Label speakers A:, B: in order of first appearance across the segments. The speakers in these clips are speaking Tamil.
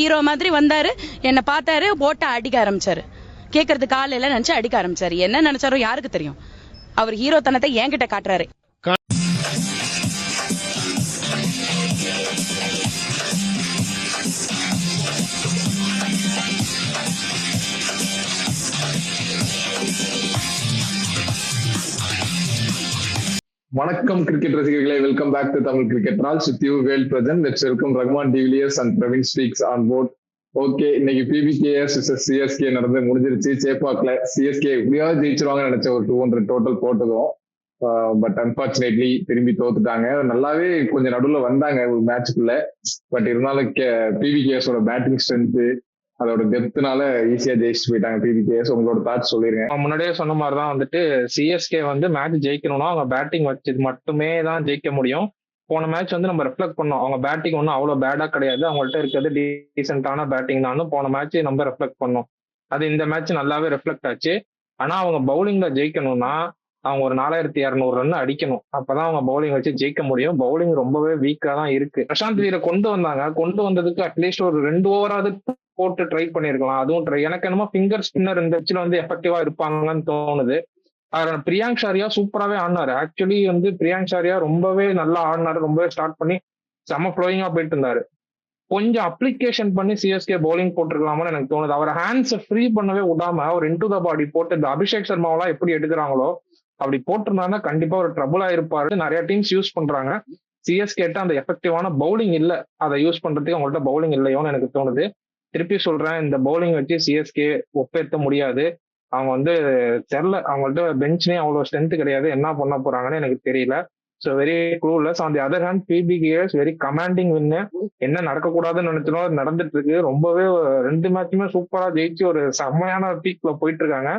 A: ஹீரோ மாதிரி வந்தாரு, என்ன பார்த்தாரு, போட்ட அடிக்க ஆரம்பிச்சாரு. கேட்கறதுக்கு ஆள் எல்லாம் நினைச்சு அடிக்க ஆரம்பிச்சாரு. என்ன நினைச்சாரோ யாருக்கு தெரியும். அவர் ஹீரோ தனத்தை என்கிட்ட காட்டுறாரு.
B: வணக்கம் கிரிக்கெட் ரசிகர்களே, welcome back to Tamil cricket rolls with you Vel present. Let's welcome Rahman de Villiers and Praveen speaks on board. Okay, இன்னைக்கு பிபிகேஎஸ் சிஎஸ்கே நடந்து முடிஞ்சிருச்சு. சேப்பாக்ல சிஎஸ்கே எப்படியாவது ஜெயிச்சிருவாங்கன்னு நினைச்ச ஒரு 200 டோட்டல் போட்டதும், பட் அன்பார்ச்சுனேட்லி திரும்பி தோத்துட்டாங்க. நல்லாவே கொஞ்சம் நடுவில் வந்தாங்க ஒரு மேட்சுக்குள்ள, பட் இருந்தாலும் பிபிகேஎஸோட பேட்டிங் ஸ்ட்ரென்த் அதோட டெப்த்னால ஈஸியா ஜெயிச்சுட்டு போயிட்டாங்க பிபிகேஎஸ். உங்களோட தாட்ஸ் சொல்லிருங்க.
C: முன்னாடியே சொன்ன மாதிரிதான் வந்துட்டு சிஎஸ்கே வந்து மேட்ச் ஜெயிக்கணும்னா அவங்க பேட்டிங் வச்சது மட்டுமே தான் ஜெயிக்க முடியும். போன மேட்ச் வந்து நம்ம ரெஃப்ளெக்ட் பண்ணோம், அவங்க பேட்டிங் ஒன்றும் அவ்வளோ பேடா கிடையாது, அவங்கள்ட்ட இருக்கிறது டீசென்டான பேட்டிங் தான். போன மேட்ச் நம்ம ரெஃப்ளெக்ட் பண்ணோம், அது இந்த மேட்ச் நல்லாவே ரெஃப்ளெக்ட் ஆச்சு. ஆனா அவங்க பவுலிங்ல ஜெயிக்கணும்னா அவங்க ஒரு 4200 ரன் அடிக்கணும், அப்பதான் அவங்க பவுலிங் வச்சு ஜெயிக்க முடியும். பவுலிங் ரொம்பவே வீக்கா தான் இருக்கு. பிரசாந்த் வீரை கொண்டு வந்ததுக்கு அட்லீஸ்ட் ஒரு 2 ஓவராவது போட்டு ட்ரை பண்ணிருக்கலாம். அதுவும் எனக்கு என்னமோ ஃபிங்கர் ஸ்பின்னர் இந்த பிச்சில் வந்து எஃபெக்டிவா இருப்பாங்கன்னு தோணுது. பிரியாங்க் ஷாரியா சூப்பராகவே ஆடினாரு. ஆக்சுவலி வந்து பிரியாங்க் ஷாரியா ரொம்பவே நல்லா ஆடினாரு, ரொம்பவே ஸ்டார்ட் பண்ணி செம்ம ஃப்ளோயிங்கா போயிட்டு இருந்தாரு. கொஞ்சம் அப்ளிகேஷன் பண்ணி சிஎஸ்கே பவுலிங் போட்டுருக்கலாமான்னு எனக்கு தோணுது. அவர் ஹேண்ட்ஸை ஃப்ரீ பண்ணவே விடாம அவர் இன்டு த பாடி போட்டு இந்த அபிஷேக் சர்மாவெல்லாம் எப்படி எடுக்கிறாங்களோ அப்படி போட்டிருந்தாங்கன்னா கண்டிப்பா ஒரு ட்ரபுள் ஆயிருப்பாரு. நிறைய டீம்ஸ் யூஸ் பண்றாங்க. சிஎஸ்கேட்ட அந்த எஃபெக்டிவான பவுலிங் இல்ல, அதை யூஸ் பண்றதுக்கு அவங்கள்ட்ட பவுலிங் இல்லையோன்னு எனக்கு தோணுது. திருப்பி சொல்றேன், இந்த பவுலிங் வச்சு சிஎஸ்கே ஒப்பேற்ற முடியாது. அவங்க வந்து தெரியல, அவங்கள்ட்ட பெஞ்ச்னே அவ்வளவு ஸ்ட்ரென்த் கிடையாது, என்ன பண்ண போறாங்கன்னு எனக்கு தெரியல. So very clueless. On the other hand PBKS very commanding win. என்ன நடக்கக்கூடாதுன்னு நினைச்சனோ அது நடந்துட்டு இருக்கு. ரொம்பவே 2 மேட்சுமே சூப்பரா ஜெயிச்சு ஒரு செம்மையான பீக்ல போயிட்டு இருக்காங்க.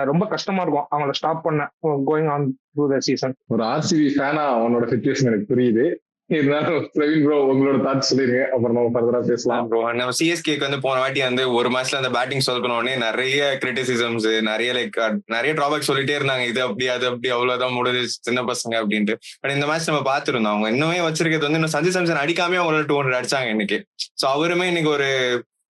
C: ரொம்ப கஷ்டமா இருக்கும் அவங்கள ஸ்டாப் பண்ண going on through the season.
B: ஒரு ஆர்சிபி ஃபேனா அவனோட சிச்சுவேஷன் எனக்கு புரியுது. இருந்தாலும் பிரவீன் ப்ரோ உங்களோட தாட்ஸ் சொல்லிருங்க, அப்புறம் நம்ம ஃபர்தரா பேசலாம்.
D: ப்ரோ, நம்ம சிஎஸ்கேக்கு வந்து போன வாட்டி வந்து ஒரு மேட்ச்ல அந்த பேட்டிங் சொதப்பினோடனே நிறைய கிரிட்டிசிசம்ஸ், நிறைய டிராபேக் சொல்லிட்டே இருந்தாங்க. இது அப்படி அது அப்படி, அவ்வளவுதான் முடிஞ்சு சின்ன பசங்க அப்படின்ட்டு. பட் இந்த மேட்ச் நம்ம பாத்துருந்தோம், அவங்க இன்னுமே வச்சிருக்கிறது வந்து இன்னும் சஞ்சு சாம்சன் அடிக்காமே அவங்களோட 200 அடிச்சாங்க இன்னைக்கு. ஸோ அவருமே இன்னைக்கு ஒரு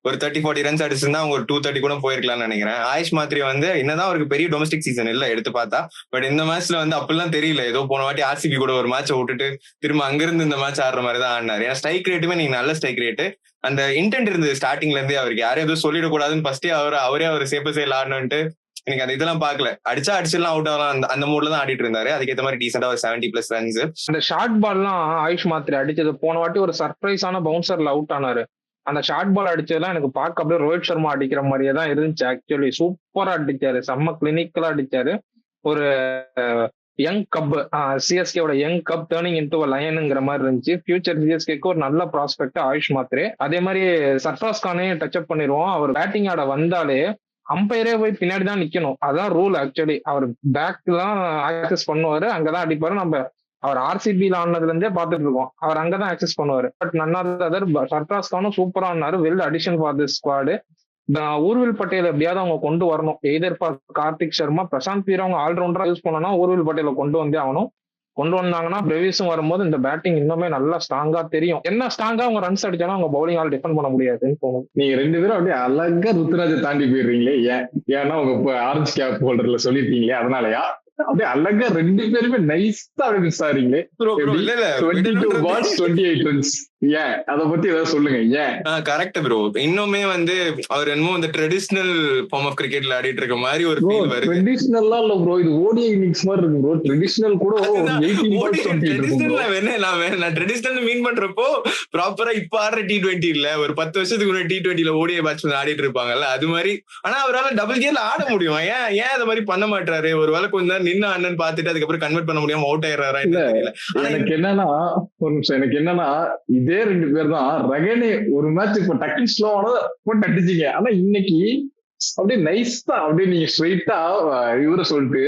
D: 30-40 ரன்ஸ் அடிச்சிருந்தா அவங்க ஒரு 230 கூட போயிருக்கலாம்னு நினைக்கிறேன். ஆயுஷ் மாத்ரி வந்து என்னதான் அவருக்கு பெரிய டொமஸ்டிக் சீசன் இல்ல எடுத்து பார்த்தா, பட் இந்த மேட்ச்ல வந்து அப்படிலாம் தெரியல. ஏதோ போன வாட்டி ஆர்சிபி கூட ஒரு மேட்சை விட்டுட்டு திரும்ப அங்கிருந்து இந்த மேட்ச் ஆடுற மாதிரி தான் ஆடினாரு. ஏன்னா ஸ்ட்ரைக் ரேட்டுமே நீங்க நல்ல ஸ்ட்ரைக் ரேட்டு, அந்த இன்டென்ட் இருந்தது ஸ்டார்டிங்ல இருந்தே. அவருக்கு யாரும் எதுவும் சொல்லிடக்கூடாதுன்னு ஃபர்ஸ்டே அவரே அவர் சேஃப் சைட்ல ஆடணும்ட்டு எனக்கு அந்த இதெல்லாம் பாக்கல. அடிச்சிடலாம் அவுட் ஆகலாம் அந்த மூட்ல தான் ஆடிட்டு இருந்தாரு. அதுக்கேற்ற மாதிரி டீசெண்டா ஒரு 70+ ரன்ஸ்.
C: அந்த ஷார்ட் பால்லாம் ஆயுஷ் மாத்ரி அடிச்சது போன வாட்டி ஒரு சர்ப்ரைஸான பவுன்சர்ல அவுட் ஆனாரு. அந்த ஷார்ட் பால் அடிச்சதெல்லாம் எனக்கு பார்க்க அப்படியே ரோஹித் சர்மா அடிக்கிற மாதிரியே தான் இருந்துச்சு. ஆக்சுவலி சூப்பரா அடிச்சாரு, செம்ம கிளினிக்கலா அடிச்சாரு. ஒரு யங் கப், சிஎஸ்கேவோட யங் கப் டேர்னிங் இன்டு லயனுங்கிற மாதிரி இருந்துச்சு. ஃபியூச்சர் சிஎஸ்கேக்கு ஒரு நல்ல ப்ராஸ்பெக்ட் ஆயுஷ் மாத்ரே. அதே மாதிரி சர்ஃப்ராஸ் கானையும் டச் அப் பண்ணிடுவோம். அவர் பேட்டிங் ஆட வந்தாலே அம்பையரே போய் பின்னாடி தான் நிக்கணும், அதான் ரூல். ஆக்சுவலி அவர் பேக் தான் ஆக்சஸ் பண்ணுவாரு, அங்கதான் அடிப்பாரு. நம்ம அவர் ஆர்சிபில ஆனதுல இருந்தே பாத்துட்டு இருக்கோம், அவர் அங்கதான் ஆக்சஸ் பண்ணுவாரு. பட் நன் அதர் சர்ஃப்ராஸ் கானும் சூப்பரா ஆனாரு. Well addition for this squad. Urvil Patel எப்படியாவது அவங்க கொண்டு வரணும். எய்தர் ஃபார் கார்த்திக் சர்மா, பிரசாந்த் வீர அவங்க ஆல்ரவுண்டரா யூஸ் பண்ணனா ஊர்வில் பட்டேலை கொண்டு வந்தே ஆகணும். கொண்டு வந்தாங்கன்னா பிரேவிஸும் வரும்போது இந்த பேட்டிங் இன்னுமே நல்லா ஸ்ட்ராங்கா தெரியும். என்ன ஸ்ட்ராங்கா அவங்க ரன்ஸ் அடிச்சாலும் அவங்க பவுலிங்கால டிஃபெண்ட் பண்ண முடியாதுன்னு தோணும்.
B: நீங்க 2 பேரும் அப்படியே அழகா ருத்ராஜை தாண்டி போயிடுறீங்களே, ஏன்னா உங்க ஆரஞ்சு கேப் ஹோல்டர்ல சொல்லிருக்கீங்களே அதனாலயா? அப்படியே அழகா 2 பேருமே நைஸா மிஸ் ஆறீங்களே. 22 balls 28 runs. ஏன் அத பத்தி ஏதாவது சொல்லுங்க. ஏன்?
D: Correct bro. இன்னுமே வந்து அவர் என்னமோ இந்த ட்ரெடிஷனல் ஃபார்ம் ஆஃப் கிரிக்கெட்ல ஆடிட்டு இருக்க மாதிரி ஒரு ஃபீல் வருது.
B: ட்ரெடிஷனலா இல்ல ப்ரோ, இது ஓடிஐ இன்னிங்ஸ் மாதிரி இருக்கு ப்ரோ. ட்ரெடிஷனல் கூட 18 balls 28
D: இருக்கும். நான் ட்ரெடிஷனல் மீன் பண்றப்போ ப்ராப்பரா இப்ப ஆடுற T20 இல்ல, ஒரு 10 வருஷத்துக்கு முன்னாடி T20ல ஓடிஐ பேட்ஸ்மேன் ஆடிட்டு இருப்பாங்கல்ல, அது மாதிரி. ஆனா அவரால் டபுள் கியர்ல ஆட முடியும். ஏன் அதை மாதிரி பண்ண மாட்டாரு? ஒரு வேளை கொஞ்ச நேரம் நின்று அண்ணன் பாத்துட்டு அதுக்கப்புறம் கன்வெர்ட் பண்ண முடியாம அவுட் ஆயிடுறாரா தெரியல.
B: எனக்கு என்னன்னா இதே 2 பேர் தான் ரகனே ஒரு மேட்ச் இப்ப டக்கிங் ஸ்லோவான போட்டு அடிச்சிங்க. ஆனா இன்னைக்கு அப்படியே நைஸா அப்படியே நீங்க ஸ்ட்ரைட்டா இவரை சொல்லிட்டு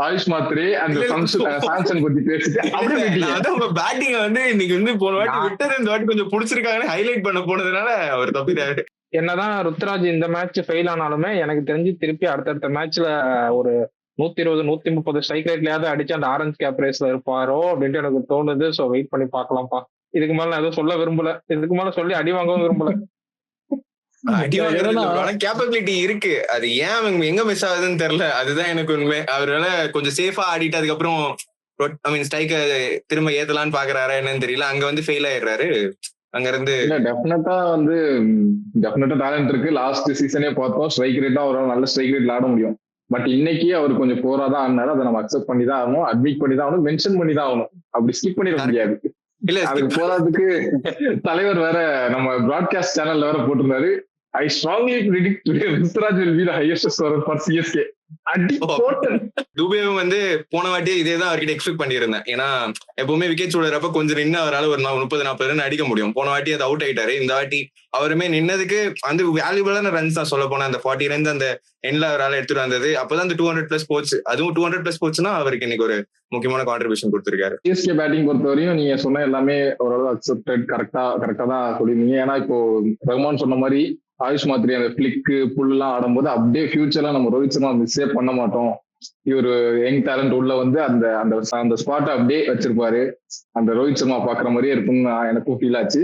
B: ஆயுஷ் மாத்ரே அந்த சாம்சன் பத்தி பேசிட்டு அப்படியே
D: உங்க பேட்டிங் வந்து இன்னைக்கு வந்து போன வாட்டி விட்டது இந்த வாட்டி கொஞ்சம் பிடிச்சிருக்காங்கன்னு ஹைலைட் பண்ண போனதுனால அவர் தப்பிட்டாரு.
C: என்னதான் ருத்ராஜ் இந்த மேட்ச் ஃபெயில் ஆனாலுமே எனக்கு தெரிஞ்சு திருப்பி அடுத்தடுத்த மேட்ச்ல ஒரு 120-130 ஸ்ட்ரைக் ரேட்லயாவது அடிச்சு அந்த ஆரஞ்சு கேப் ரேஸ்ல இருப்பாரோ அப்படின்ட்டு எனக்கு தோணுது. ஸோ வெயிட் பண்ணி பார்க்கலாம்ப்பா. இதுக்கு மேல நான் எதுவும் சொல்ல விரும்பல, இதுக்கு மேல சொல்லி அடி வாங்கவும் விரும்பல.
D: அடி வாங்குறது இல்ல bro. ஆனா கேப்பபிலிட்டி இருக்கு. அது ஏன் அவங்க எங்க மிஸ் ஆகுதுன்னு தெரியல. அதுதான் எனக்கு உண்மை. அவரால கொஞ்சம் சேஃபா ஆடிட்டு அதுக்கப்புறம் ஸ்ட்ரைக்க திரும்ப ஏத்தலான்னு பாக்குறாரா என்னன்னு தெரியல. அங்க வந்து ஃபெயில் ஆயிடுறாரு. அங்க இருந்து
B: இல்ல டெஃபினட்டா டேலண்ட் இருக்கு. லாஸ்ட் சீசனே பார்த்தோம் ஸ்ட்ரைக் ரேட்டா அவரால் நல்ல ஸ்ட்ரைக் ரேட்ல ஆட முடியும். பட் இன்னைக்கு அவர் கொஞ்சம் போரா தான் ஆடினாரு. அதை நம்ம அக்செப்ட் பண்ணி தான் ஆகணும், அட்மிட் பண்ணி தான் ஆகணும், மென்ஷன் பண்ணி தான் ஆகணும். அப்படி ஸ்கிப் பண்ணிட முடியாது.
D: இல்ல
B: அதுக்கு போறதுக்கு தலைவர் வேற நம்ம பிராட்காஸ்ட் சேனல்ல வேற போட்டிருந்தாரு, I strongly predict Ruturaj will be the highest scorer for CSK. அடி போட்டு
D: துபேவும் வந்து போன வாட்டி இதேதான் அவர்கிட்ட எக்ஸ்பெக்ட் பண்ணியிருந்தேன். ஏன்னா எப்பவுமே விக்கெட் சூடுறப்ப கொஞ்சம் நின்று அவரால் ஒரு 30-40 ரன் அடிக்க முடியும். போன வாட்டி அது அவுட் ஆயிட்டாரு. இந்த வாட்டி அவருமே நின்னதுக்கு அந்த வேல்யூபிளான ரன்ஸ் தான் சொல்ல போனா. அந்த 40 ரன்ஸ் அந்த எண்ட்ல அவரால் எடுத்துட்டு வந்தது. அப்பதான் அந்த 200+ போச்சு. அதுவும் 200+ போச்சுன்னா அவருக்கு இன்னைக்கு ஒரு முக்கியமான கான்ட்ரிபியூஷன் கொடுத்திருக்காரு.
B: சிஎஸ்கே பேட்டிங் பொறுத்தவரையும் நீங்க சொன்ன எல்லாமே ஓரளவு அக்செப்டட், கரெக்டா தான் சொல்லிருந்தீங்க. ஏன்னா இப்போ ரஹ்மான் சொன்ன மாதிரி ஆயுஷ் மாத்ரி அந்த பிளிக்கு புல்லாம் ஆடும்போது அப்படியே ஃபியூச்சர்ல நம்ம ரோஹித் சர்மா மிஸ்ஸே பண்ண மாட்டோம். இவரு யங் டேலண்ட் உள்ள வந்து அந்த அந்த அந்த ஸ்பாட்டை அப்படியே வச்சிருப்பாரு. அந்த ரோஹித் சர்மா பாக்குற மாதிரியே இருக்கும்னு எனக்கும் ஃபீல் ஆச்சு.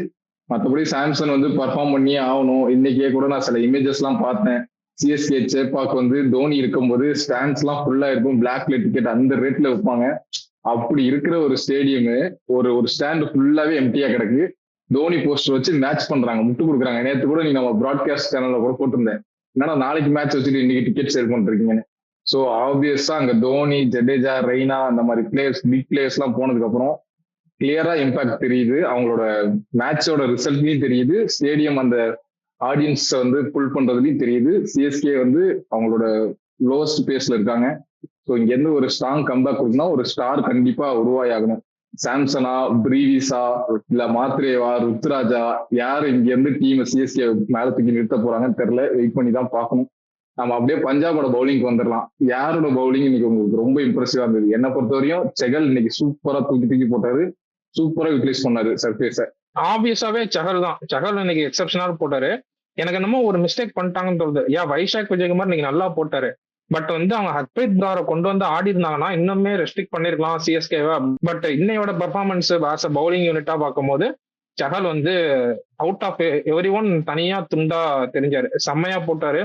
B: மற்றபடி சாம்சன் வந்து பர்ஃபார்ம் பண்ணியே ஆகணும். இன்னைக்கே கூட நான் சில இமேஜஸ் எல்லாம் பார்த்தேன். சிஎஸ்கே சேப்பாக்கு வந்து தோனி இருக்கும்போது ஸ்டாண்ட்ஸ் எல்லாம் ஃபுல்லா இருக்கும், பிளாக்ல டிக்கெட் அந்த ரேட்ல வைப்பாங்க. அப்படி இருக்கிற ஒரு ஸ்டேடியம் ஒரு ஸ்டாண்ட் ஃபுல்லாவே எம்டியா கிடக்கு. தோனி போஸ்டர் வச்சு மேட்ச் பண்றாங்க, முட்டு கொடுக்குறாங்க. நேற்று கூட நீ நம்ம பிராட்காஸ்ட் சேனல்ல கூட போட்டிருந்தேன், என்னன்னா நாளைக்கு மேட்ச் வச்சுட்டு இன்னைக்கு டிக்கெட் சேல் பண்ணிருக்கீங்கன்னு. ஸோ ஆப்வியஸா அங்க தோனி, ஜடேஜா, ரெய்னா அந்த மாதிரி பிளேயர்ஸ், பிக் பிளேயர்ஸ் எல்லாம் போனதுக்கு அப்புறம் கிளியரா இம்பாக்ட் தெரியுது. அவங்களோட மேட்சோட ரிசல்ட்லயும் தெரியுது, ஸ்டேடியம் அந்த ஆடியன்ஸ் வந்து புல் பண்றதுலயும் தெரியுது. சிஎஸ்கே வந்து அவங்களோட லோவஸ்ட் பேஸ்ல இருக்காங்க. ஸோ இங்க இருந்து ஒரு ஸ்ட்ராங் கம்பேக் கொடுக்கணும், ஒரு ஸ்டார் கண்டிப்பா உருவாயாகணும். சாம்சனா, பிரீவிஸா, இல்ல மாத்ரேவா, ருத்ராஜா, யாரு இங்க இருந்து டீம் சிஎஸ்கே மேல தூக்கி நிறுத்த போறாங்கன்னு தெரியல. வெயிட் பண்ணி தான் பார்க்கணும். நம்ம அப்படியே பஞ்சாபோட பவுலிங்க்கு வந்துடலாம். யாரோட பவுலிங் இன்னைக்கு உங்களுக்கு ரொம்ப இம்ப்ரெசிவா இருந்தது? என்னை பொறுத்தவரையும் செகல் இன்னைக்கு சூப்பரா தூக்கி போட்டாரு, சூப்பரா யூட்டிலைஸ் பண்ணாரு சர்ஃபேஸ.
C: ஆப்வியஸாவே சஹல் தான். சஹல் இன்னைக்கு எக்ஸப்ஷனலா போட்டாரு. எனக்கு என்னமோ ஒரு மிஸ்டேக் பண்ணிட்டாங்கன்னு தோணுது. வைஷாக் விஜயகுமார் இன்னைக்கு நல்லா போட்டாரு. பட் வந்து அவங்க ஹர்ப்ரீத் பிராரை கொண்டு வந்து ஆடி இருந்தாங்கன்னா இன்னுமே ரெஸ்ட்ரிக்ட் பண்ணிருக்கலாம் சிஎஸ்கேவா. பட் இன்னையோட பெர்ஃபார்மன்ஸ் ஆஸ் அ பவுலிங் யூனிட்டா பார்க்கும்போது சஹல் வந்து அவுட் ஆஃப் எவ்ரி ஒன் தனியா துண்டா தெரிஞ்சாரு, செம்மையா போட்டாரு.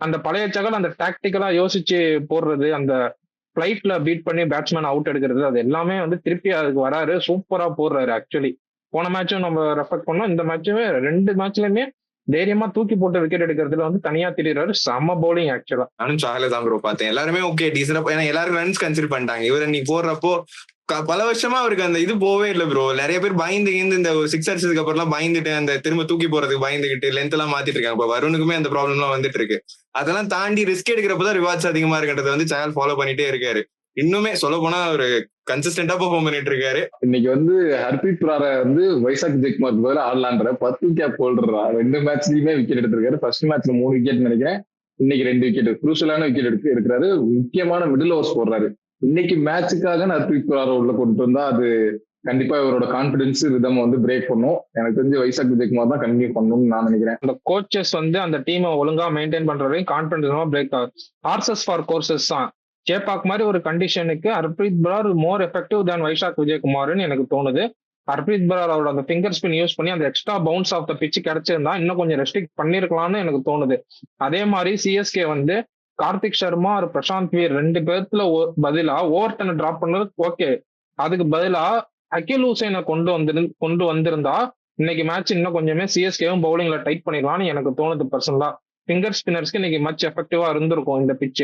C: அந்த பழைய சகல் அந்த டாக்டிக்கலா யோசிச்சு போடுறது, அந்த பிளைட்ல பீட் பண்ணி பேட்ஸ்மேன் அவுட் எடுக்கிறது, அது எல்லாமே வந்து திருப்பி அதுக்கு வராரு, சூப்பரா போடுறாரு. ஆக்சுவலி போன மேட்சும் நம்ம ரெஃபெக்ட் பண்ணோம், இந்த மேட்சுமே 2 மேட்ச்லயுமே தைரியமா தூக்கி போட்டு விக்கெட் எடுக்கிறதுல வந்து தனியா தெரியுறாரு. செம்ம பவுலிங் ஆக்சுவலா.
D: நானும் சாகல தான் ப்ரோ பார்த்தேன். எல்லாருமே ஓகே டீசென்டா, ஏன்னா எல்லாரும் ரன்ஸ் கன்சிடர் பண்ணிட்டாங்க. இவரை நீ போடுறப்போ பல வருஷமா அவருக்கு அந்த இது போவே இல்லை ப்ரோ. நிறைய பேர் பயந்து இந்த ஒரு 6 அடிச்சதுக்கு அப்புறம் எல்லாம் பயந்துட்டு அந்த திரும்ப தூக்கி போறதுக்கு பயந்துகிட்டு லென்த் எல்லாம் மாத்திட்டு இருக்காங்க. இப்போ வருணுக்குமே அந்த ப்ராப்ளம் எல்லாம் வந்துட்டு இருக்கு. அதெல்லாம் தாண்டி ரிஸ்க் எடுக்கிறப்பதான் ரிவார்ட்ஸ் அதிகமா இருக்குன்றத வந்து சேனல் ஃபாலோ பண்ணிட்டே இருக்காரு. இன்னுமே சொல்ல போனா ஒரு கன்சிஸ்டன்டா பெர்ஃபார்ம் பண்ணிட்டு இருக்காரு.
B: இன்னைக்கு வந்து ஹர்ப்ரீத் பிராரை வந்து வைசாக் விஜயகுமார் பதில் ஆடலான்ற 10 கேப் ஹோல்டரா 2 மேட்ச்லயுமே விக்கெட் எடுத்திருக்காரு. ஃபர்ஸ்ட் மேட்ச்ல 3 விக்கெட் நினைக்கிறேன், இன்னைக்கு 2 விக்கெட், குரூஷலான விக்கெட் எடுக்கிறாரு. முக்கியமான மிடில் ஓவர்ஸ் போடுறாரு. இன்னைக்கு மேட்சுக்காக ஹர்ப்ரீத் பிராரை உள்ள கொண்டு வந்தா அது கண்டிப்பா இவரோட கான்பிடன்ஸ் ரிதம் வந்து பிரேக் பண்ணும். எனக்கு தெரிஞ்சு வைசாக் விஜயகுமார் தான் கண்டினியூ பண்ணணும்னு நான் நினைக்கிறேன்.
C: அந்த கோச்சஸ் வந்து அந்த டீமை ஒழுங்கா மெயின்டைன் பண்ற வரைக்கும் கான்பிடன்ஸ் பிரேக் ஆகும். ஹார்சஸ் ஃபார் கோர்சஸ் தான். சேப்பாக் மாதிரி ஒரு கண்டிஷனுக்கு ஹர்ப்ரீத் பிரார் மோர் எஃபெக்டிவ் தேன் வைஷாக் விஜயகுமார்னு எனக்கு தோணுது. ஹர்ப்ரீத் பிரார் அவரோட அந்த ஃபிங்கர் ஸ்பின் யூஸ் பண்ணி அந்த extra bounce off the pitch கிடைச்சிருந்தா இன்னும் கொஞ்சம் ரெஸ்ட்ரிக்ட் பண்ணிருக்கலாம்னு எனக்கு தோணுது. அதே மாதிரி சிஎஸ்கே வந்து கார்த்திக் சர்மா ஒரு பிரசாந்த் வீர் 2 பேர்த்துல பதிலா ஓவர்டனை டிராப் பண்ணது ஓகே. அதுக்கு பதிலா அகில் ஹுசைனை கொண்டு வந்திருந்தா இன்னைக்கு மேட்ச் இன்னும் கொஞ்சமே சிஎஸ்கேவும் பவுலிங்ல டைட் பண்ணிக்கலாம்னு எனக்கு தோணுது பர்சனலா. ஃபிங்கர் ஸ்பின்னர்ஸ்க்கு இன்னைக்கு மச் எஃபெக்டிவா இருந்திருக்கும் இந்த பிட்ச்.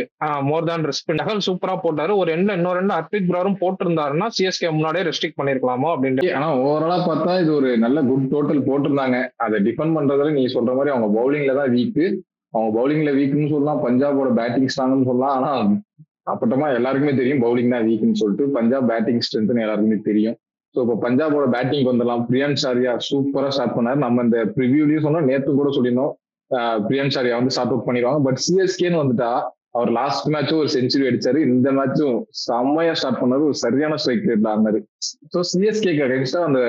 C: மோர் தேன் ரெஸ்பின். சஹல் சூப்பரா போட்டாரு. ஒரு இன்னொரு ஹர்ப்ரீத் பிராரும் போட்டிருந்தாருன்னா சிஎஸ்கே முன்னாடியே ரெஸ்ட்ரிக்ட் பண்ணிருக்கலாமோ அப்படின்னு.
B: ஆனா ஓவராலா பார்த்தா இது ஒரு நல்ல குட் டோட்டல் போட்டிருந்தாங்க. அதை டிஃபெண்ட் பண்றதுல நீங்க சொல்ற மாதிரி அவங்க பவுலிங்ல தான் வீக்கு. அவங்க பவுலிங்ல வீக்குன்னு சொல்லலாம், பஞ்சாபோட பேட்டிங் ஸ்ட்ராங்னு சொல்லலாம். ஆனா அப்பட்டமா எல்லாருக்குமே தெரியும் பவுலிங் தான் வீக்குன்னு சொல்லிட்டு. பஞ்சாப் பேட்டிங் ஸ்ட்ரென்த்னு எல்லாருக்குமே தெரியும். ஸோ இப்போ பஞ்சாபோட பேட்டிங் வந்துடலாம். பிரியன்ஷ் ஆர்யா சூப்பரா ஸ்டார்ட் பண்ணாரு. நம்ம இந்த ப்ரிவியூலயும் சொன்னோம், நேற்று கூட சொல்லியிருந்தோம் பிரியன்ஷ் ஆர்யா வந்து ஸ்டார்ட் அவுட் பண்ணிடுவாங்க. பட் சிஎஸ்கேன்னு வந்துட்டா அவர் லாஸ்ட் மேட்சும் ஒரு செஞ்சுரி அடிச்சாரு, இந்த மேட்சும் செம்மையா ஸ்டார்ட் பண்ணாரு, ஒரு சரியான ஸ்ட்ரைக் ரேட்ல ஆனாரு. ஸோ சிஎஸ்கேக்கு அகைன்ஸ்டா அந்த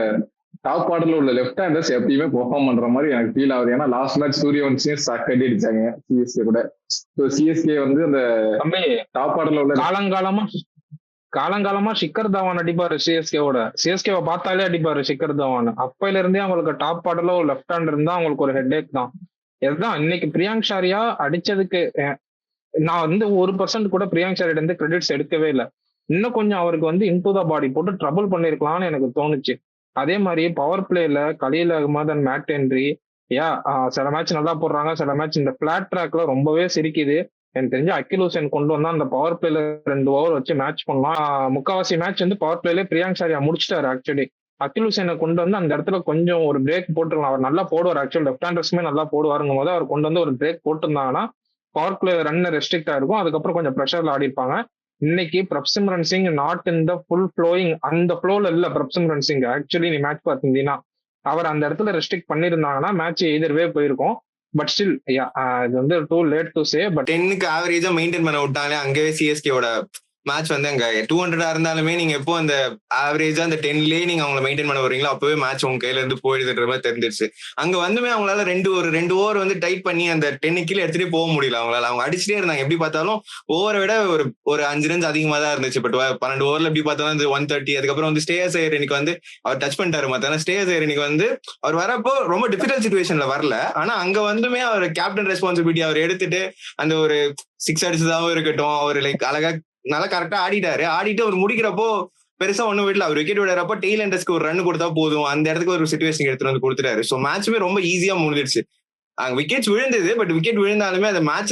B: டாப் ஆர்டர்ல உள்ள லெஃப்ட் ஹேண்டர்ஸ் எப்பயுமே பெர்ஃபார்ம் பண்ற மாதிரி எனக்கு ஃபீல் ஆகுது. ஏன்னா லாஸ்ட் மேட்ச் சூரியவன்சியும் கட்டி அடிச்சாங்க சிஎஸ்கே கூட. ஸோ சிஎஸ்கே வந்து அந்த டாப் ஆர்டர்ல உள்ள
C: காலங்காலமா ஷிக்கர் தவான் அடிப்பாரு சிஎஸ்கேவை பார்த்தாலே அடிப்பாரு ஷிக்கர் தவான். அப்பையில இருந்தே அவங்களுக்கு டாப் ஆர்டர்ல ஒரு லெஃப்ட் ஹேண்ட் இருந்தா அவங்களுக்கு ஒரு ஹெட் ஏக் தான். இதுதான் இன்னைக்கு பிரியாங்க் ஷாரியா அடிச்சதுக்கு நான் வந்து 1% கூட பிரியாங்க் ஷாரியிட இருந்து கிரெடிட்ஸ் எடுக்கவே இல்லை. இன்னும் கொஞ்சம் அவருக்கு வந்து இன்டு த பாடி போட்டு ட்ரபிள் பண்ணிருக்கலாம்னு எனக்கு தோணுச்சு. அதே மாதிரி பவர் பிளேல Khaleel Ahmed and Matt Henry சில மேட்ச் நல்லா போடுறாங்க, சில மேட்ச் இந்த பிளாட் ட்ராக்ல ரொம்பவே சிரிக்குது. எனக்கு தெரிஞ்சு அகில் ஹுசேன் கொண்டு வந்தா அந்த பவர் பிளேல 2 ஓவர் வச்சு மேட்ச் பண்ணலாம். முக்காவாசி மேட்ச் வந்து பவர் பிளேல பிரியாங்க் ஷாரியா முடிச்சிட்டாரு. ஆக்சுவலி அகில் ஹுசேனை கொண்டு வந்து அந்த இடத்துல கொஞ்சம் ஒரு பிரேக் போட்டுருக்கலாம். அவர் நல்லா போடுவார், ஆக்சுவல் லெஃப்ட் ஹேண்டர்ஸுமே நல்லா போடுவாருங்கும் போது அவர் கொண்டு வந்து ஒரு பிரேக் போட்டிருந்தாங்கன்னா பவர் பிளே ரன் ரெஸ்ட்ரிக்டா இருக்கும். அதுக்கப்புறம் கொஞ்சம் ப்ரெஷர்ல ஆடி இருப்பாங்க. இன்னைக்கு Prabhsimran Singh not in the full flowing, அந்த ஃப்ளோல இல்ல பிரப்சிம்ரன் சிங். ஆக்சுவலி நீ மேட்ச் பார்த்திருந்தீங்கன்னா அவர் அந்த இடத்துல ரெஸ்ட்ரிக்ட் பண்ணிருந்தாங்கன்னா மேட்ச் எதிர்வே போயிருக்கும். பட் ஸ்டில் இது வந்து too late to say. But
D: 10க்கு ஆவரேஜா மெயின்டைன் பண்ண விட்டாலே அங்கவே சிஎஸ்கேவோட மேட்ச் வந்து அங்க 200 இருந்தாலுமே நீங்க எப்போ அந்த ஆவரேஜா அந்த 10லயே நீங்க அவங்களை மெயின்டைன் பண்ண வரீங்களோ அப்பவே மேட்ச் உங்க கையில இருந்து போயிடுதுன்ற மாதிரி தெரிஞ்சிருச்சு. அங்க வந்துமே அவங்களால 2 ஓவர் வந்து டைட் பண்ணி அந்த 10 கீழே எடுத்துட்டே போக முடியல அவங்களால. அவங்க அடிச்சுட்டே இருந்தாங்க. எப்படி பார்த்தாலும் ஓவரை விட ஒரு 5 ரன்ஸ் அதிகமா தான் இருந்துச்சு. பட் 12 ஓவர்ல எப்படி பார்த்தாலும் இந்த 130. அதுக்கப்புறம் வந்து ஸ்ரேயஸ் ஐயர் இன்னைக்கு வந்து அவர் டச் பண்ணிட்டாரு. மத்தான ஸ்ரேயஸ் ஐயர் இன்னைக்கு வந்து அவர் வரப்போ ரொம்ப டிஃபிகல்ட் சிச்சுவேஷன்ல வரல. ஆனா அங்க வந்துமே அவர் கேப்டன் ரெஸ்பான்சிபிலிட்டி அவர் எடுத்துட்டு அந்த ஒரு 6 அடிச்சதாவும் இருக்கட்டும், அவர் லைக் அழகா நல்லா கரெக்டா ஆடிட்டாரு. ஆடிட்டு அவர் முடிக்கிறப்போ பெருசா ஒண்ணும் வீட்டுல அவர் விக்கெட் விடுறப்போ டெய்ல் எண்டர்ஸ்க்கு ஒரு ரன் கொடுத்தா போதும், அந்த இடத்துக்கு ஒரு சிச்சுவேஷன் எடுத்துட்டு வந்து கொடுத்துட்டாரு. ஸோ மேட்சுமே ரொம்ப ஈஸியா முடிஞ்சிருச்சு. அங்க விக்கெட்ஸ் விழுந்தது. பட் விக்கெட் விழுந்தாலுமே அந்த மேட்ச்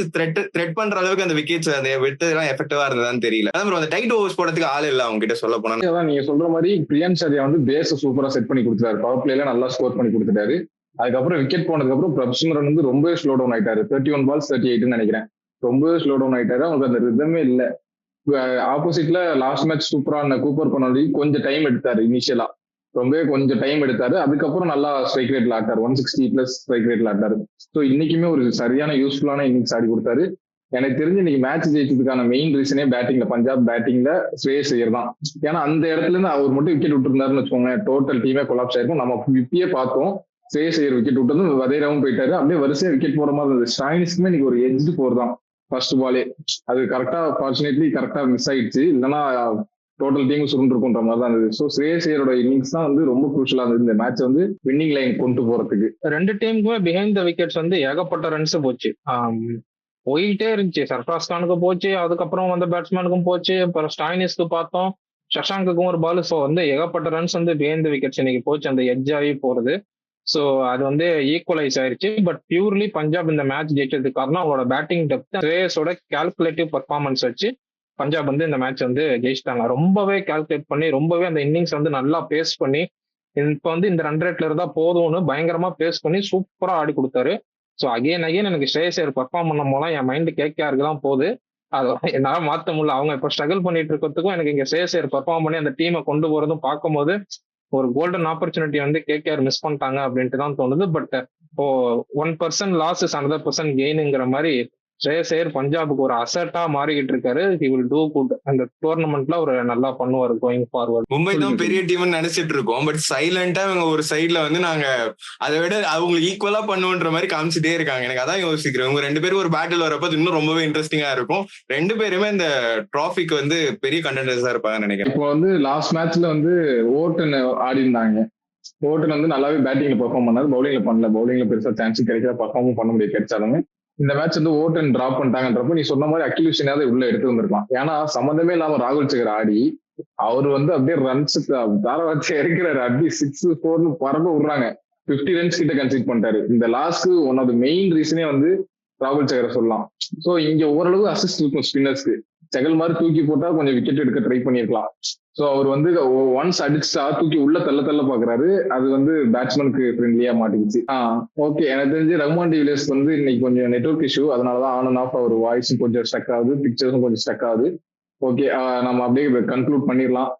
D: த்ரெட் பண்ற அளவுக்கு அந்த விக்கெட்ஸ் அந்த விட்டதெல்லாம் எஃபெக்டிவா இருந்ததான்னு தெரியல. அதான் அந்த டைட் ஓவர்ஸ் போடுறதுக்கு ஆள் இல்ல அவங்க கிட்ட சொல்ல போனா.
B: நீங்க சொல்ற மாதிரி பிரியாங்க் ஷாரியா வந்து பேஸ சூப்பரா செட் பண்ணி கொடுத்துட்டாரு. பவர் பிளேல நல்லா ஸ்கோர் பண்ணி கொடுத்துட்டாரு. அதுக்கப்புறம் விக்கெட் போனதுக்கு அப்புறம் பிரப்சிம்ரன் வந்து ரொம்பவே ஸ்லோ டவுன் ஆயிட்டாரு. 31 balls 38 நினைக்கிறேன். ரொம்பவே ஸ்லோ டவுன் ஆயிட்டாரு. அவங்களுக்கு அந்த ரிதமே இல்ல. ஆப்போசிட்ல லாஸ்ட் மேட்ச் சூப்பரா கூப்பர் பண்ணி கொஞ்சம் டைம் எடுத்தாரு. இனிஷியலா ரொம்பவே கொஞ்சம் டைம் எடுத்தாரு. அதுக்கப்புறம் நல்லா ஸ்ட்ரைக் ரேட்ல ஆட்டாரு. 160+ ஸ்ட்ரைக் ரேட்ல ஆட்டாரு. ஸோ இன்னைக்குமே ஒரு சரியான யூஸ்ஃபுல்லான இன்னிங்ஸ் ஆடி கொடுத்தாரு. எனக்கு தெரிஞ்சு இன்னைக்கு மேட்ச் ஜெயிச்சதுக்கான மெயின் ரீசனே பேட்டிங்ல, பஞ்சாப் பேட்டிங்ல ஸ்ரேயஸ் ஐயர் தான். ஏன்னா அந்த இடத்துல இருந்து அவர் மட்டும் விக்கெட் விட்டுருந்தாருன்னு வச்சுக்கோங்க, டோட்டல் டீமே கொலாப்ஸ் ஆயிருக்கும். நம்ம இப்பயே பார்த்தோம், ஸ்ரேயஸ் ஐயர் விக்கெட் விட்டு வதைராவும் போயிட்டாரு. அப்படியே வரிசையா விக்கெட் போற மாதிரி இருந்தது. ஸ்டாயினிஸ்க்குமே இன்னைக்கு ஒரு எட்ஜ் போர் தான் ஃபர்ஸ்ட் பாலே. அது கரெக்டா ஃபார்ச்சுனேட்லி கரெக்டா மிஸ் ஆயிடுச்சு. இல்லைன்னா டோட்டல் டீம் சுருண்டு இருக்குன்ற மாதிரி தான் இருந்தது. ஸோ ஸ்ரேயஸ் ஐயரோட இன்னிங்ஸ் தான் வந்து ரொம்ப குரூஷலா இருந்தது இந்த மேட்ச் வந்து வின்னிங் லைன் கொண்டு போறதுக்கு.
C: 2 டீமுக்குமே பிஹைண்ட் த விக்கெட்ஸ் வந்து ஏகப்பட்ட ரன்ஸ் போச்சு. போயிட்டே இருந்துச்சு. சர்ஃப்ராஸ் கானுக்கு போச்சு, அதுக்கப்புறம் வந்து பேட்ஸ்மேனுக்கும் போச்சு, அப்புறம் ஸ்டாயினிஸ்க்கு பார்த்தோம், சஷாங்குக்கும் ஒரு பால். ஸோ வந்து ஏகப்பட்ட ரன்ஸ் வந்து பிஹைண்ட் த விக்கெட்ஸ் இன்னைக்கு போச்சு, அந்த எட்ஜ் ஆகி போறது. ஸோ அது வந்து ஈக்குவலைஸ் ஆயிருச்சு. பட் பியூர்லி பஞ்சாப் இந்த மேட்ச் ஜெயிச்சதுக்கு காரணம் அவங்களோட பேட்டிங் டெப்த், ஸ்ரேயஸோட கால்குலேட்டிவ் பர்ஃபார்மன்ஸ் வச்சு பஞ்சாப் வந்து இந்த மேட்ச் வந்து ஜெயிச்சிட்டாங்க. ரொம்பவே கால்குலேட் பண்ணி, ரொம்பவே அந்த இன்னிங்ஸ் வந்து நல்லா பேஸ் பண்ணி, இப்போ வந்து இந்த ரன் ரேட்ல இருந்தா போதும்னு பயங்கரமா பேஸ் பண்ணி சூப்பரா ஆடி கொடுத்தாரு. ஸோ அகைன் எனக்கு ஸ்ரேயஸ் ஐயர் பர்ஃபார்ம் பண்ணும் போலாம் என் மைண்டு கேகேஆருக்கு தான் போகுது. அதை என்னால மாற்ற முடியல. அவங்க இப்போ ஸ்ட்ரகிள் பண்ணிட்டு இருக்கிறதுக்கும் எனக்கு இங்க ஸ்ரேயஸ் ஐயர் பர்ஃபார்ம் பண்ணி அந்த டீமை கொண்டு போறதும் பார்க்கும்போது ஒரு கோல்டன் ஆப்பர்ச்சுனிட்டி வந்து கேகேஆர் மிஸ் பண்ணிட்டாங்க அப்படின்ட்டு தான் தோணுது. பட் இப்போ 1% லாஸ் இஸ் another % கெயினுங்கிற மாதிரி ஸ்ரேயஸ் ஐயர் பஞ்சாபுக்கு ஒரு அசட்டா மாறிக்கிட்டு இருக்காரு. He will do good. அந்த டோர்னமெண்ட்ல ஒரு நல்லா பண்ணுவார் கோயிங் ஃபார்வர்ட்.
D: மும்பை தான் பெரிய டீம்னு நினைச்சிட்டு இருக்கோம். பட் சைலண்டா இவங்க ஒரு சைட்ல வந்து நாங்க அதை விட அவங்களுக்கு ஈக்குவலா பண்ணுன்ற மாதிரி காமிச்சிட்டே இருக்காங்க. எனக்கு அதான் யோசிக்கிறேன். இவங்க 2 பேரும் ஒரு பேட்டில் வரப்போ இன்னும் ரொம்பவே இன்ட்ரெஸ்டிங்கா இருக்கும். 2 பேருமே இந்த டிராஃபிக்கு வந்து பெரிய கண்டென்டர்ஸா இருப்பாங்கன்னு நினைக்கிறேன்.
B: இப்போ வந்து லாஸ்ட் மேட்ச்ல வந்து ஓட்டன் ஆடி இருந்தாங்க. ஓட்டன் வந்து நல்லாவே பேட்டிங்ல பெர்ஃபார்ம் பண்ணாரு, பவுலிங்ல பண்ணல. பவுலிங்ல பெருசா சான்ஸ் கிடைக்கிற பெர்ஃபார்மும் பண்ண முடியாது கிடைச்சாலுமே. இந்த மேட்ச் வந்து ஓட்டன் டிராப் பண்ணிட்டாங்கன்றப்போ நீ சொன்ன மாதிரி அகில் ஹுசேனாவது உள்ள எடுத்து வந்திருக்கலாம். ஏன்னா சம்மந்தமே இல்லாம ராகுல் சேகர் ஆடி அவர் வந்து அப்படியே ரன்ஸ் தாராவாட்சி இருக்கிறாரு. அப்படி 6, 4 பறக்க விடுறாங்க. 50 ரன்ஸ் கிட்ட கன்சிட் பண்ணிட்டாரு. இந்த லாஸ்ட்க்கு ஒன் ஆஃப் த மெயின் ரீசனே வந்து ராகுல் சேகரை சொல்லலாம். ஸோ இங்க ஓரளவு அசிஸ்ட் இருக்கும் ஸ்பின்னர்ஸ்க்கு. செகல் மாதிரி தூக்கி போட்டா கொஞ்சம் விக்கெட் எடுக்க ட்ரை பண்ணிருக்கலாம். ஸோ அவர் வந்து ஒன்ஸ் அடிச்சுட்டா தூக்கி உள்ள தள்ள பாக்குறாரு. அது வந்து பேட்ஸ்மேனுக்கு ஃப்ரெண்ட்லியா மாட்டிக்கிச்சு. ஓகே, எனக்கு தெரிஞ்சு ரஹ்மான் டிவிலியர்ஸ் வந்து இன்னைக்கு கொஞ்சம் நெட்வொர்க் இஷ்யூ, அதனாலதான் ஆன் அண்ட் ஆஃப் அவர் வாய்ஸும் கொஞ்சம் ஸ்டக் ஆகுது, பிக்சர்ஸும் கொஞ்சம் ஸ்டக் ஆகுது. ஓகே, நம்ம அப்படியே கன்க்ளூட் பண்ணிடலாம்.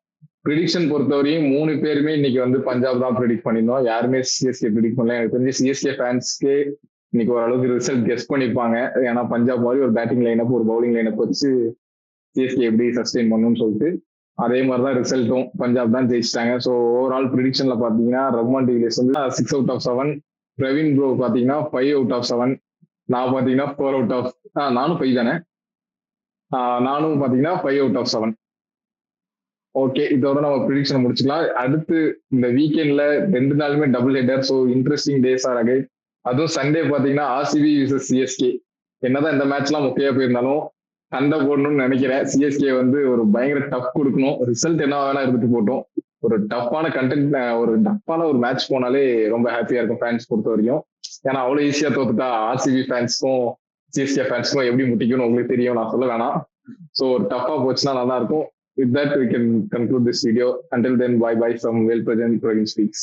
B: ப்ரிடிக்ஷன் பொறுத்தவரையும் 3 பேருமே இன்னைக்கு வந்து பஞ்சாப் தான் ப்ரிடிக்ட் பண்ணியிருந்தோம். யாருமே சிஎஸ்கே ப்ரிடிக்ட் பண்ணல. எனக்கு தெரிஞ்சு சிஎஸ்கே ஃபேன்ஸ்க்கே இன்னைக்கு ஓரளவுக்கு ரிசல்ட் கெஸ் பண்ணிருப்பாங்க. ஏன்னா பஞ்சாப் மாதிரி ஒரு பேட்டிங் லைனப், ஒரு பவுலிங் லைனப் வச்சு சிஎஸ்கே எப்படி சஸ்டெயின் பண்ணணும்னு சொல்லிட்டு அதே மாதிரிதான் ரிசல்ட்டும் பஞ்சாப் தான் ஜெயிச்சிட்டாங்க. ஸோ ஓவரால் ப்ரிடிக்ஷன்ல பாத்தீங்கன்னா ரஹ்மான் டிவிலியர்ஸ் வந்து 6 out of 7, பிரவீன் ப்ரோ பாத்தீங்கன்னா 5 out of 7, நான் பாத்தீங்கன்னா 4 out of நானும் 5 தானே, நானும் பாத்தீங்கன்னா 5 out of 7. ஓகே, இதோட நம்ம ப்ரிடிக்ஷன் முடிச்சுக்கலாம். அடுத்து இந்த வீக்கெண்ட்ல 2 நாளுமே double header. So interesting days are again. அதுவும் சண்டே பாத்தீங்கன்னா ஆர்சிபி விசஸ் சிஎஸ்கே. என்னதான் இந்த மேட்ச் எல்லாம் முக்கியா போயிருந்தாலும் சண்டை போடணும்னு நினைக்கிறேன். சிஎஸ்கே வந்து ஒரு பயங்கர டஃப் கொடுக்கணும். ரிசல்ட் என்ன வேணா இருந்துட்டு போட்டோம். ஒரு டஃப்பான கண்டென்ட், ஒரு டஃப்பான ஒரு மேட்ச் போனாலே ரொம்ப ஹாப்பியா இருக்கும் ஃபேன்ஸ் பொறுத்த வரைக்கும். ஏன்னா அவ்வளவு ஈஸியா தோத்துட்டா ஆர்சிபி ஃபேன்ஸ்க்கும் சிஎஸ்கே ஃபேன்ஸ்க்கும் எப்படி முட்டிக்கும்னு உங்களுக்கு தெரியும், நான் சொல்ல வேணாம். ஸோ ஒரு டஃப்பா போச்சுன்னா நல்லா இருக்கும். With that, we can conclude this video. Until then, bye bye from Well Present Praveen Speaks.